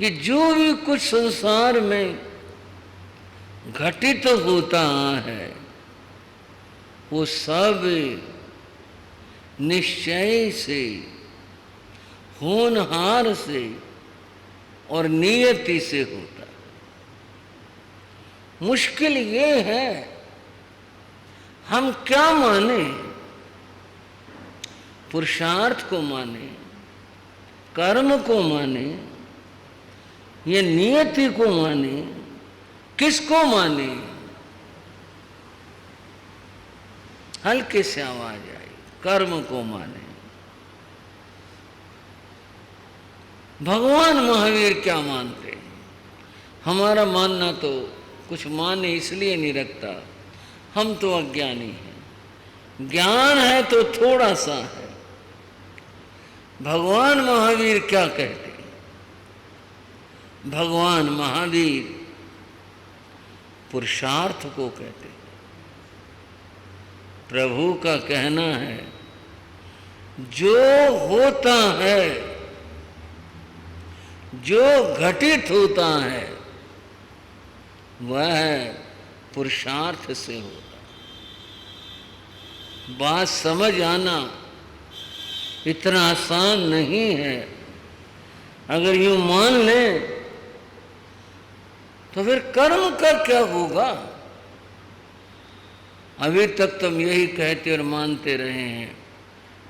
कि जो भी कुछ संसार में घटित होता है वो सब निश्चय से, होनहार से और नियति से होता है। मुश्किल ये है हम क्या माने, पुरुषार्थ को माने, कर्म को माने, ये नियति को माने, किसको माने? हल्के से आवाज आई, कर्म को माने। भगवान महावीर क्या मानते हैं? हमारा मानना तो कुछ माने इसलिए नहीं रखता, हम तो अज्ञानी हैं। ज्ञान है तो थोड़ा सा है। भगवान महावीर क्या कहते हैं? भगवान महावीर पुरुषार्थ को कहते हैं। प्रभु का कहना है जो होता है, जो घटित होता है वह पुरुषार्थ से होता है। बात समझ आना इतना आसान नहीं है। अगर यूं मान लें तो फिर कर्म का क्या होगा? अभी तक तुम यही कहते और मानते रहे हैं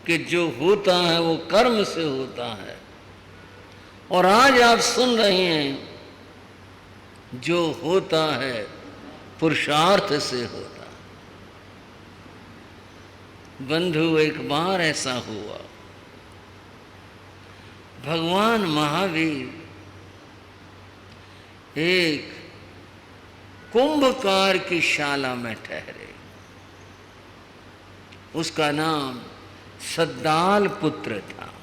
कि जो होता है वो कर्म से होता है, और आज आप सुन रहे हैं जो होता है पुरुषार्थ से होता है। बंधु, एक बार ऐसा हुआ, भगवान महावीर एक कुंभकार की शाला में ठहरे। उसका नाम सद्दाल पुत्र था।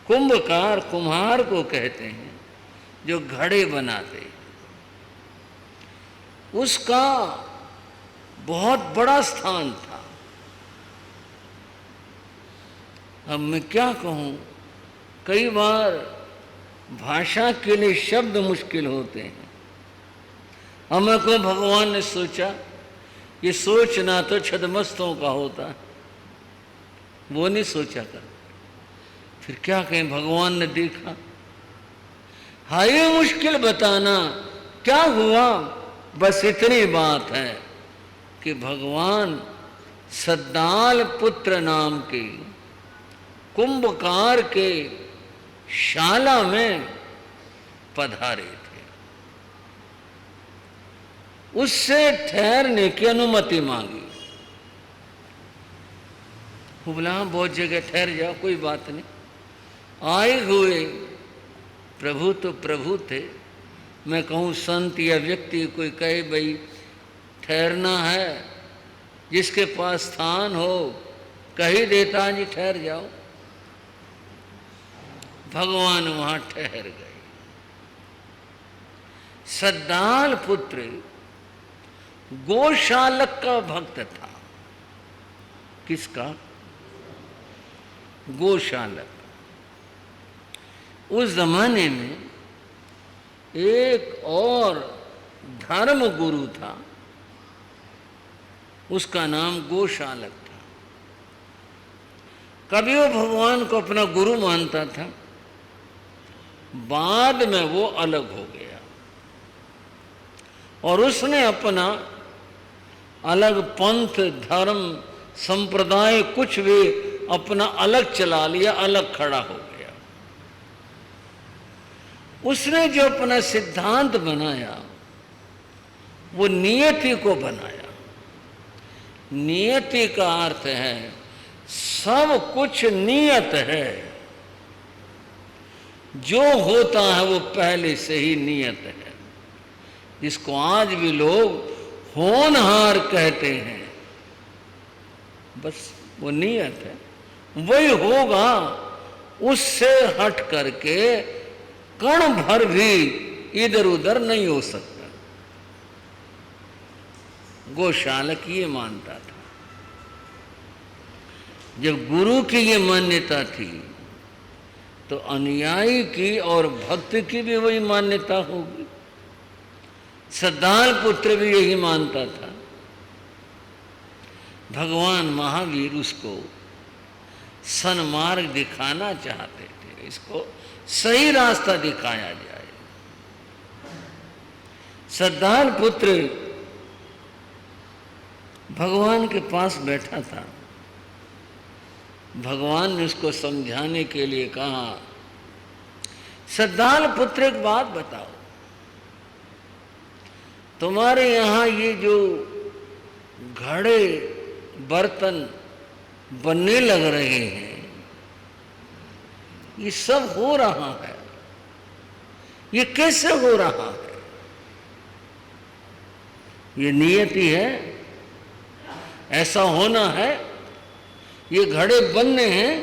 कुंभकार कुम्हार को कहते हैं जो घड़े बनाते। उसका बहुत बड़ा स्थान था। अब मैं क्या कहूं, कई बार भाषा के लिए शब्द मुश्किल होते हैं। हमें को भगवान ने सोचा, ये सोचना तो छद्मस्तों का होता है, वो नहीं सोचा कर। फिर क्या कहें, भगवान ने देखा। हाँ, ये मुश्किल बताना क्या हुआ, बस इतनी बात है कि भगवान सद्दाल पुत्र नाम के कुंभकार के शाला में पधारे थे। उससे ठहरने की अनुमति मांगी। बोला बहुत जगह ठहर जाओ, कोई बात नहीं। आए हुए प्रभु तो प्रभु थे। मैं कहूँ संत या व्यक्ति कोई कहे भाई ठहरना है, जिसके पास स्थान हो कही देता जी ठहर जाओ। भगवान वहां ठहर गए। सद्दाल पुत्र गोशालक का भक्त था। किसका? गोशालक। उस जमाने में एक और धर्म गुरु था, उसका नाम गोशालक था। कभी वो भगवान को अपना गुरु मानता था, बाद में वो अलग हो गया और उसने अपना अलग पंथ, धर्म, संप्रदाय कुछ भी अपना अलग चला लिया, अलग खड़ा हो गया। उसने जो अपना सिद्धांत बनाया वो नियति को बनाया। नियति का अर्थ है सब कुछ नियत है। जो होता है वो पहले से ही नियत है। जिसको आज भी लोग होनहार कहते हैं, बस वो नियत है, वही होगा। उससे हट करके कण भर भी इधर उधर नहीं हो सकता। गोशालक ये मानता था। जब गुरु की ये मान्यता थी तो अनुयायी की और भक्त की भी वही मान्यता होगी। सद्दाल पुत्र भी यही मानता था। भगवान महावीर उसको सन्मार्ग दिखाना चाहते थे, इसको सही रास्ता दिखाया जाए। सद्दाल पुत्र भगवान के पास बैठा था। भगवान ने उसको समझाने के लिए कहा, सद्दाल पुत्र एक बात बताओ, तुम्हारे यहां ये जो घड़े बर्तन बनने लग रहे हैं, ये सब हो रहा है, ये कैसे हो रहा है? ये नियति है, ऐसा होना है, ये घड़े बनने हैं,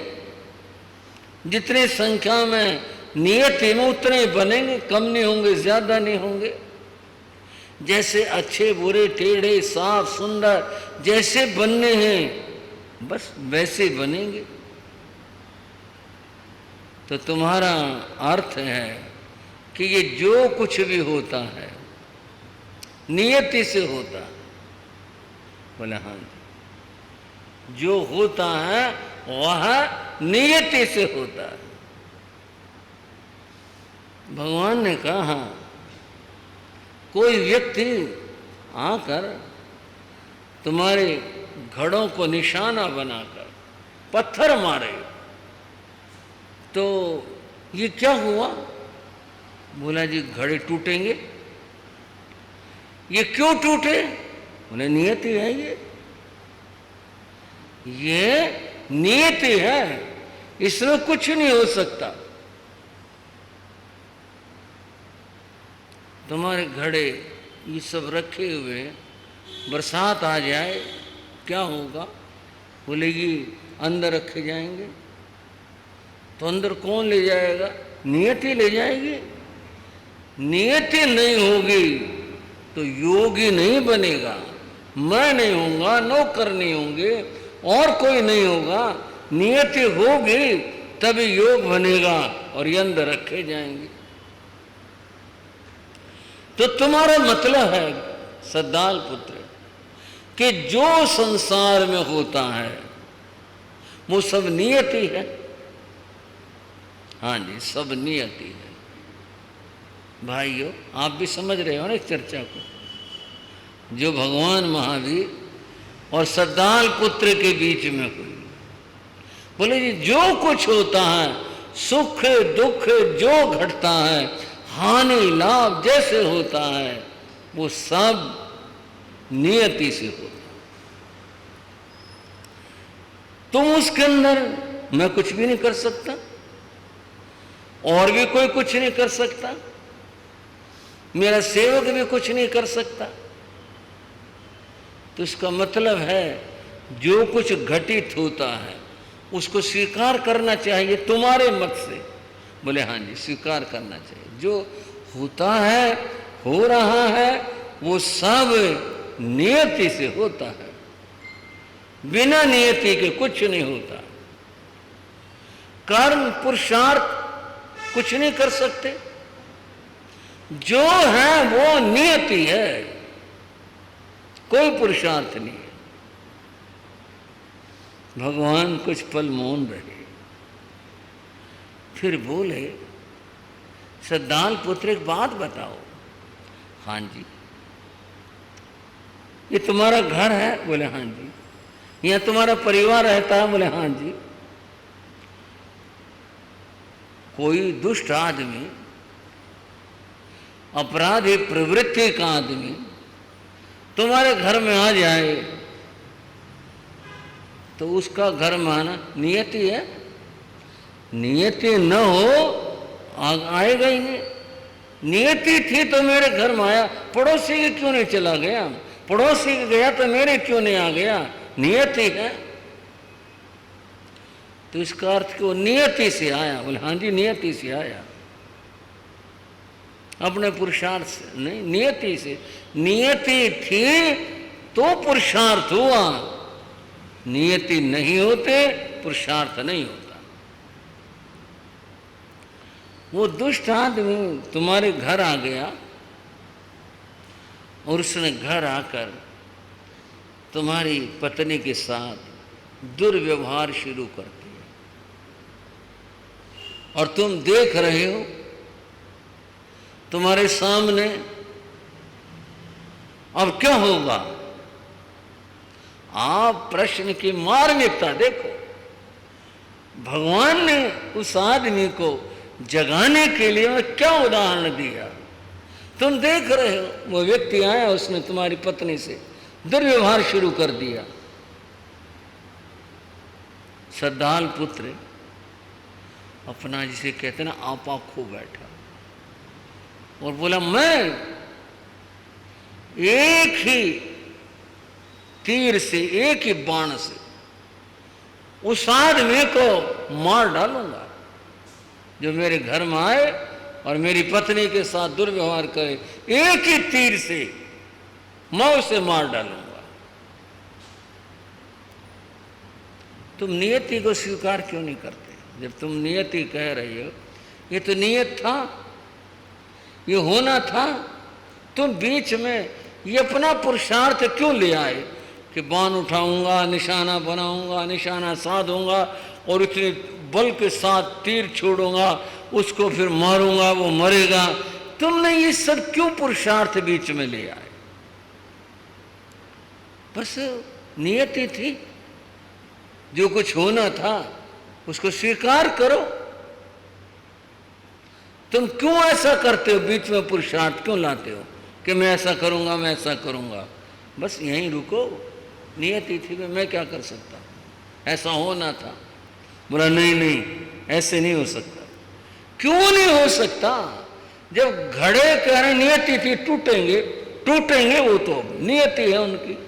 जितनी संख्या में नियति में उतने बनेंगे, कम नहीं होंगे, ज्यादा नहीं होंगे। जैसे अच्छे बुरे टेढ़े साफ सुंदर जैसे बनने हैं बस वैसे बनेंगे। तो तुम्हारा अर्थ है कि ये जो कुछ भी होता है नियति से होता है। बोले हाँ जी, जो होता है वह नियति से होता है। भगवान ने कहा, कोई व्यक्ति आकर तुम्हारे घड़ों को निशाना बनाकर पत्थर मारे तो ये क्या हुआ? बोला जी घड़े टूटेंगे। ये क्यों टूटे? बोले नियति है, ये नियति है, इसमें कुछ नहीं हो सकता। तुम्हारे घड़े ये सब रखे हुए, बरसात आ जाए क्या होगा? बोले ये अंदर रखे जाएंगे। तो अंदर कौन ले जाएगा? नियति ले जाएगी। नियति नहीं होगी तो योगी नहीं बनेगा। मैं नहीं होऊंगा, नौकर नहीं होंगे, और कोई नहीं होगा। नियति होगी तभी योग बनेगा और ये अंदर रखे जाएंगे। तो तुम्हारा मतलब है सद्दाल पुत्र कि जो संसार में होता है वो सब नियति है। हाँ जी, सब नियति है। भाइयों, आप भी समझ रहे हो ना इस चर्चा को, जो भगवान महावीर और सद्दाल पुत्र के बीच में हुई। बोले जी जो कुछ होता है, सुख दुख जो घटता है, हानि लाभ जैसे होता है, वो सब नियति से होता है। तुम उसके अंदर मैं कुछ भी नहीं कर सकता, और भी कोई कुछ नहीं कर सकता, मेरा सेवक भी कुछ नहीं कर सकता। तो इसका मतलब है जो कुछ घटित होता है उसको स्वीकार करना चाहिए तुम्हारे मत से। बोले हाँ जी, स्वीकार करना चाहिए। जो होता है, हो रहा है, वो सब नियति से होता है। बिना नियति के कुछ नहीं होता। कर्म पुरुषार्थ कुछ नहीं कर सकते। जो है वो नियति है, कोई पुरुषार्थ नहीं है। भगवान कुछ पल मौन रहे, फिर बोले सद्दाल पुत्र एक बात बताओ। हाँ जी। ये तुम्हारा घर है? बोले हाँ जी। यहाँ तुम्हारा परिवार रहता है? बोले हाँ जी। कोई दुष्ट आदमी, अपराधी प्रवृत्ति का आदमी तुम्हारे घर में आ जाए तो उसका घर में आना नियति है? नियति न हो आएगा ही नहीं। नियति थी तो मेरे घर में आया, पड़ोसी के क्यों नहीं चला गया? पड़ोसी के गया तो मेरे क्यों नहीं आ गया? नियति है। तो इसका अर्थ कि वो नियति से आया। बोले हाँ जी, नियति से आया, अपने पुरुषार्थ से नहीं, नियति से। नियति थी तो पुरुषार्थ हुआ, नियति नहीं होते पुरुषार्थ नहीं होता। वो दुष्ट आदमी तुम्हारे घर आ गया और उसने घर आकर तुम्हारी पत्नी के साथ दुर्व्यवहार शुरू कर दिया और तुम देख रहे हो तुम्हारे सामने। अब क्या होगा? आप प्रश्न की मार्मिकता देखो। भगवान ने उस आदमी को जगाने के लिए क्या उदाहरण दिया। तुम देख रहे हो वो व्यक्ति आया, उसने तुम्हारी पत्नी से दुर्व्यवहार शुरू कर दिया। श्रद्धाल पुत्र अपना जिसे कहते ना आपा खो बैठा और बोला मैं एक ही तीर से, एक ही बाण से उस आदमी को मार डालूंगा जो मेरे घर में आए और मेरी पत्नी के साथ दुर्व्यवहार करे। एक ही तीर से मैं उसे मार डालूंगा। तुम नियति को स्वीकार क्यों नहीं करते? जब तुम नियति कह रही हो, ये तो नियत था, ये होना था, तुम बीच में ये अपना पुरुषार्थ क्यों ले आए कि बाण उठाऊंगा, निशाना बनाऊंगा, निशाना साधूंगा और इतने बल के साथ तीर छोड़ूंगा, उसको फिर मारूंगा, वो मरेगा। तुमने ये सब क्यों पुरुषार्थ बीच में ले आए? बस नियति थी, जो कुछ होना था उसको स्वीकार करो। तुम क्यों ऐसा करते हो? बीच में पुरुषार्थ क्यों लाते हो कि मैं ऐसा करूंगा, मैं ऐसा करूंगा? बस यहीं रुको। नियति थी, मैं क्या कर सकता, ऐसा होना था। बोला नहीं नहीं, ऐसे नहीं हो सकता। क्यों नहीं हो सकता? जब घड़े कह रहे नियति थी, टूटेंगे टूटेंगे, वो तो नियति है उनकी।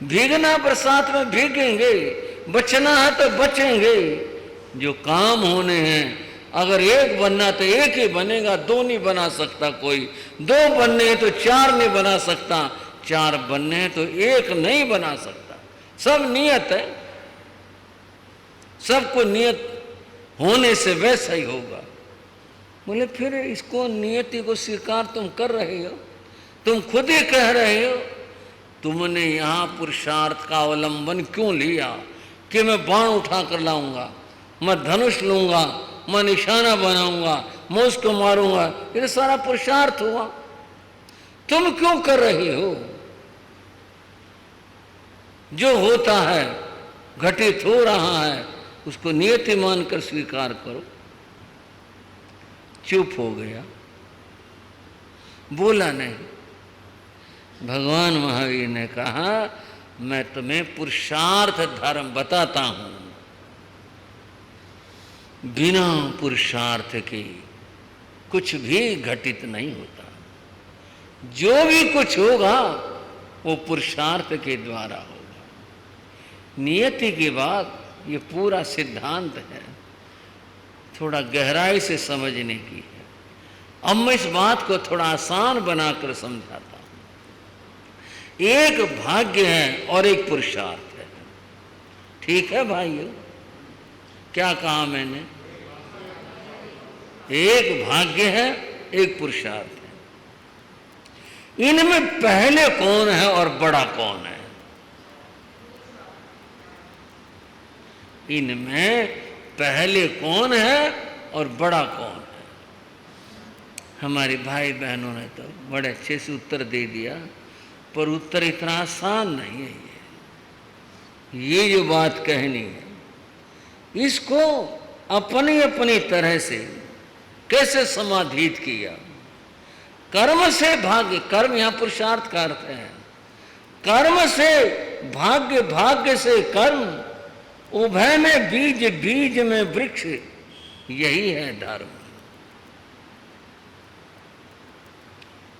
भीगना बरसात में भीगेंगे, बचना है तो बचेंगे। जो काम होने हैं, अगर एक बनना तो एक ही बनेगा, दो नहीं बना सकता कोई। दो बनने हैं तो चार नहीं बना सकता, चार बनने हैं तो एक नहीं बना सकता। सब नियत है, सबको नियत होने से वैसा ही होगा। बोले फिर इसको नियति को स्वीकार तुम कर रहे हो, तुम खुद ही कह रहे हो। तुमने यहाँ पुरुषार्थ का अवलंबन क्यों लिया कि मैं बाण उठा कर लाऊंगा, मैं धनुष लूंगा, मैं निशाना बनाऊंगा, मैं उसको मारूंगा? ये तो सारा पुरुषार्थ हुआ। तुम क्यों कर रही हो? जो होता है, घटित हो रहा है, उसको नियति मानकर स्वीकार करो। चुप हो गया, बोला नहीं। भगवान महावीर ने कहा मैं तुम्हें पुरुषार्थ धर्म बताता हूं। बिना पुरुषार्थ के कुछ भी घटित नहीं होता। जो भी कुछ होगा वो पुरुषार्थ के द्वारा होगा। नियति के बाद ये पूरा सिद्धांत है, थोड़ा गहराई से समझने की है। अब मैं इस बात को थोड़ा आसान बनाकर समझाता हूं। एक भाग्य है और एक पुरुषार्थ है। ठीक है भाइयों? क्या कहा मैंने? एक भाग्य है, एक पुरुषार्थ है। इनमें पहले कौन है और बड़ा कौन है? इनमें पहले कौन है और बड़ा कौन है? हमारे भाई बहनों ने तो बड़े अच्छे से उत्तर दे दिया, पर उत्तर इतना आसान नहीं है। ये जो बात कहनी है, इसको अपनी अपनी तरह से कैसे समाधित किया। कर्म से भाग्य, कर्म यहां पुरुषार्थ का अर्थ है। कर्म से भाग्य, भाग्य से कर्म, उभय में बीज, बीज में वृक्ष, यही है धर्म।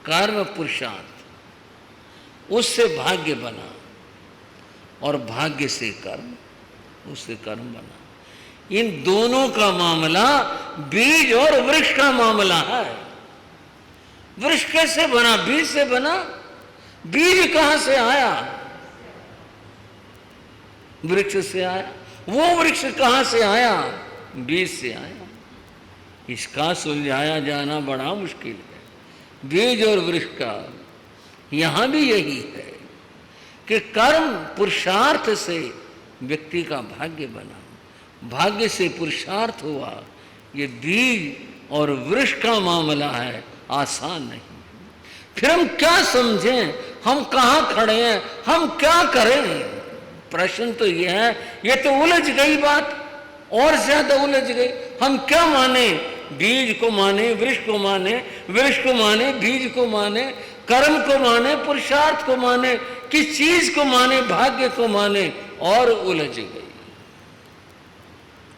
कर्म पुरुषार्थ, उससे भाग्य बना और भाग्य से कर्म, उससे कर्म बना। इन दोनों का मामला बीज और वृक्ष का मामला है। वृक्ष कैसे बना? बीज से बना। बीज कहां से आया? वृक्ष से आया। वो वृक्ष कहां से आया? बीज से आया। इसका सुलझाया जाना बड़ा मुश्किल है। बीज और वृक्ष का यहाँ भी यही है कि कर्म पुरुषार्थ से व्यक्ति का भाग्य बना, भाग्य से पुरुषार्थ हुआ। ये बीज और वृक्ष का मामला है, आसान नहीं। फिर हम क्या समझें, हम कहाँ खड़े हैं, हम क्या करें? प्रश्न तो ये है, ये तो उलझ गई बात, और ज्यादा उलझ गई। हम क्या माने? बीज को माने, वृक्ष को माने, वृक्ष को माने, बीज को माने, कर्म को माने, पुरुषार्थ को माने, किस चीज को माने? भाग्य को माने, और उलझ गई।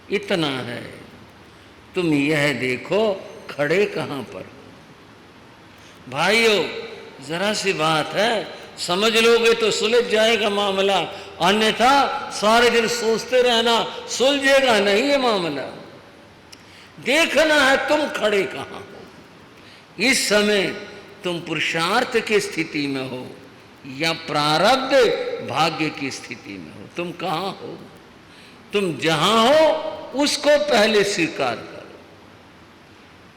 इतना है। तुम यह देखो खड़े कहां पर। भाइयों, जरा सी बात है, समझ लोगे तो सुलझ जाएगा मामला, अन्यथा सारे दिन सोचते रहना, सुलझेगा नहीं ये मामला। देखना है तुम खड़े कहां हो। इस समय तुम पुरुषार्थ की स्थिति में हो या प्रारब्ध भाग्य की स्थिति में हो? तुम कहां हो? तुम जहां हो उसको पहले स्वीकार करो।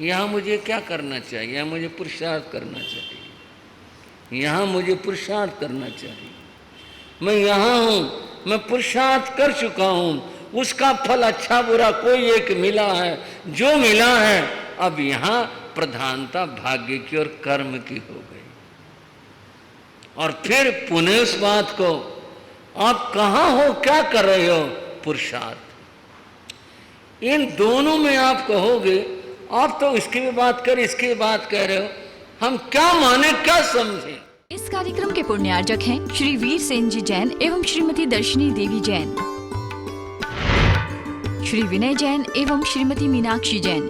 यहां मुझे क्या करना चाहिए? यहां मुझे पुरुषार्थ करना चाहिए, यहां मुझे पुरुषार्थ करना चाहिए। मैं यहां हूं, मैं पुरुषार्थ कर चुका हूं, उसका फल अच्छा बुरा कोई एक मिला है। जो मिला है अब यहां प्रधानता भाग्य की और कर्म की हो गई। और फिर पुनः उस बात को, आप कहां हो, क्या कर रहे हो? पुरुषार्थ। इन दोनों में आप कहोगे, आप तो इसकी भी बात कर, इसकी भी बात कह रहे हो, हम क्या माने, क्या समझे? इस कार्यक्रम के पुण्यार्जक हैं श्री वीर सेन जी जैन एवं श्रीमती दर्शनी देवी जैन, श्री विनय जैन एवं श्रीमती मीनाक्षी जैन,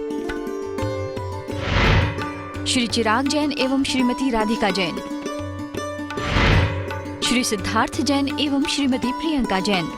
श्री चिराग जैन एवं श्रीमती राधिका जैन, श्री सिद्धार्थ जैन एवं श्रीमती प्रियंका जैन।